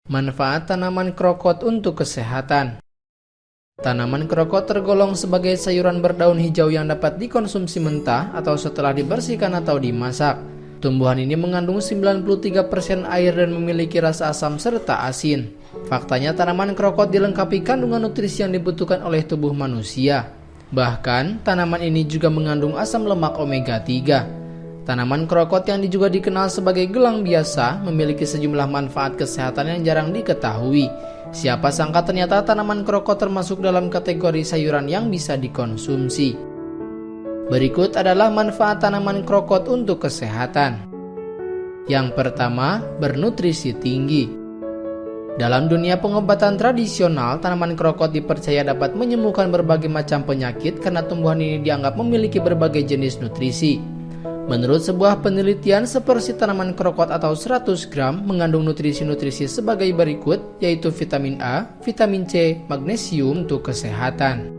Manfaat tanaman krokot untuk kesehatan. Tanaman krokot tergolong sebagai sayuran berdaun hijau yang dapat dikonsumsi mentah atau setelah dibersihkan atau dimasak. Tumbuhan ini mengandung 93% air dan memiliki rasa asam serta asin. Faktanya tanaman krokot dilengkapi kandungan nutrisi yang dibutuhkan oleh tubuh manusia. Bahkan, tanaman ini juga mengandung asam lemak omega 3. Tanaman krokot yang juga dikenal sebagai gelang biasa memiliki sejumlah manfaat kesehatan yang jarang diketahui. Siapa sangka ternyata tanaman krokot termasuk dalam kategori sayuran yang bisa dikonsumsi. Berikut adalah manfaat tanaman krokot untuk kesehatan. Yang pertama, bernutrisi tinggi. Dalam dunia pengobatan tradisional, tanaman krokot dipercaya dapat menyembuhkan berbagai macam penyakit karena tumbuhan ini dianggap memiliki berbagai jenis nutrisi. Menurut sebuah penelitian, seporsi tanaman krokot atau 100 gram mengandung nutrisi-nutrisi sebagai berikut, yaitu vitamin A, vitamin C, magnesium untuk kesehatan.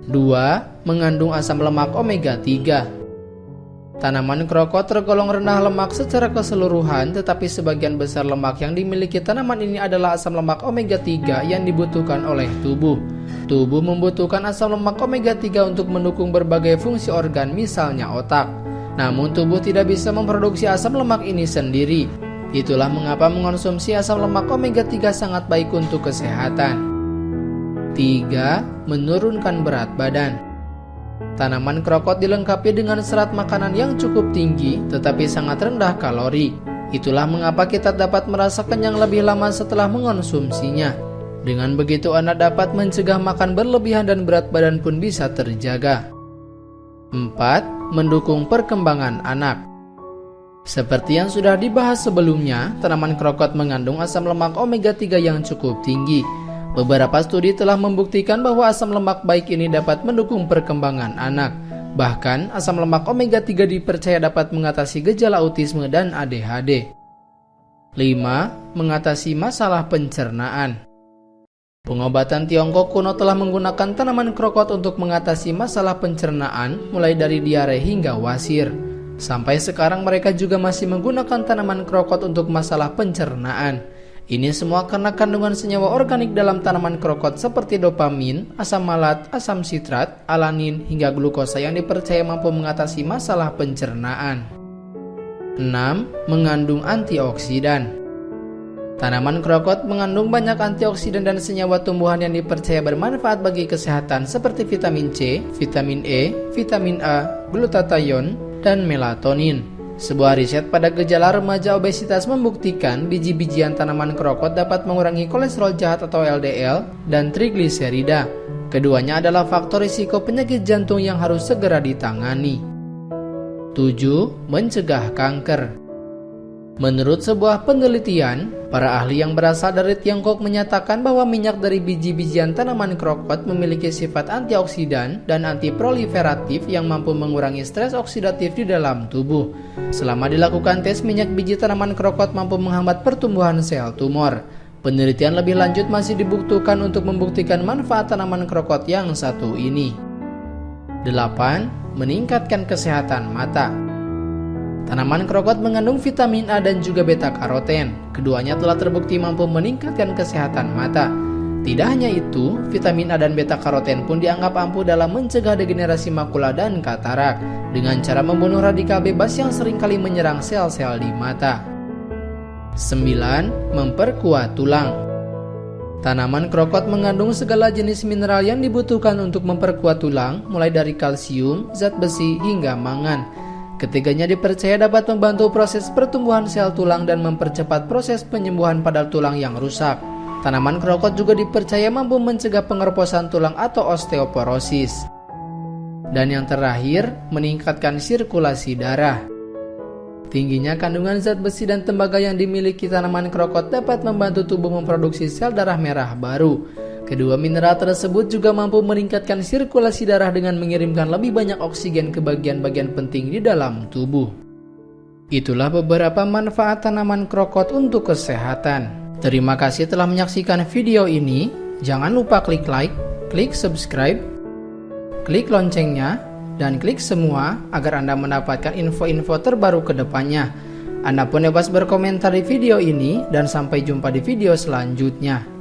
2. Mengandung asam lemak omega 3. Tanaman krokot tergolong rendah lemak secara keseluruhan, tetapi sebagian besar lemak yang dimiliki tanaman ini adalah asam lemak omega 3 yang dibutuhkan oleh tubuh. Tubuh membutuhkan asam lemak omega 3 untuk mendukung berbagai fungsi organ, misalnya otak. Namun tubuh tidak bisa memproduksi asam lemak ini sendiri. Itulah mengapa mengonsumsi asam lemak omega 3 sangat baik untuk kesehatan. 3. Menurunkan berat badan. Tanaman krokot dilengkapi dengan serat makanan yang cukup tinggi tetapi sangat rendah kalori. Itulah mengapa kita dapat merasa kenyang lebih lama setelah mengonsumsinya. Dengan begitu Anda dapat mencegah makan berlebihan dan berat badan pun bisa terjaga. 4. Mendukung perkembangan anak. Seperti yang sudah dibahas sebelumnya, tanaman krokot mengandung asam lemak omega 3 yang cukup tinggi. Beberapa studi telah membuktikan bahwa asam lemak baik ini dapat mendukung perkembangan anak. Bahkan, asam lemak omega 3 dipercaya dapat mengatasi gejala autisme dan ADHD. 5. Mengatasi masalah pencernaan. Pengobatan Tiongkok kuno telah menggunakan tanaman krokot untuk mengatasi masalah pencernaan, mulai dari diare hingga wasir. Sampai sekarang mereka juga masih menggunakan tanaman krokot untuk masalah pencernaan. Ini semua karena kandungan senyawa organik dalam tanaman krokot seperti dopamin, asam malat, asam sitrat, alanin, hingga glukosa yang dipercaya mampu mengatasi masalah pencernaan. 6. Mengandung antioksidan. Tanaman krokot mengandung banyak antioksidan dan senyawa tumbuhan yang dipercaya bermanfaat bagi kesehatan seperti vitamin C, vitamin E, vitamin A, glutathione, dan melatonin. Sebuah riset pada gejala remaja obesitas membuktikan biji-bijian tanaman krokot dapat mengurangi kolesterol jahat atau LDL dan trigliserida. Keduanya adalah faktor risiko penyakit jantung yang harus segera ditangani. 7. Mencegah kanker. Menurut sebuah penelitian, para ahli yang berasal dari Tiongkok menyatakan bahwa minyak dari biji-bijian tanaman krokot memiliki sifat antioksidan dan antiproliferatif yang mampu mengurangi stres oksidatif di dalam tubuh. Selama dilakukan tes, minyak biji tanaman krokot mampu menghambat pertumbuhan sel tumor. Penelitian lebih lanjut masih dibutuhkan untuk membuktikan manfaat tanaman krokot yang satu ini. 8. Meningkatkan kesehatan mata. Tanaman krokot mengandung vitamin A dan juga beta-karoten. Keduanya telah terbukti mampu meningkatkan kesehatan mata. Tidak hanya itu, vitamin A dan beta-karoten pun dianggap ampuh dalam mencegah degenerasi makula dan katarak dengan cara membunuh radikal bebas yang seringkali menyerang sel-sel di mata. 9. Memperkuat tulang. Tanaman krokot mengandung segala jenis mineral yang dibutuhkan untuk memperkuat tulang, mulai dari kalsium, zat besi, hingga mangan. Ketiganya dipercaya dapat membantu proses pertumbuhan sel tulang dan mempercepat proses penyembuhan pada tulang yang rusak. Tanaman krokot juga dipercaya mampu mencegah pengeroposan tulang atau osteoporosis. Dan yang terakhir, meningkatkan sirkulasi darah. Tingginya kandungan zat besi dan tembaga yang dimiliki tanaman krokot dapat membantu tubuh memproduksi sel darah merah baru. Kedua mineral tersebut juga mampu meningkatkan sirkulasi darah dengan mengirimkan lebih banyak oksigen ke bagian-bagian penting di dalam tubuh. Itulah beberapa manfaat tanaman krokot untuk kesehatan. Terima kasih telah menyaksikan video ini. Jangan lupa klik like, klik subscribe, klik loncengnya, dan klik semua agar Anda mendapatkan info-info terbaru ke depannya. Anda pun bebas berkomentar di video ini dan sampai jumpa di video selanjutnya.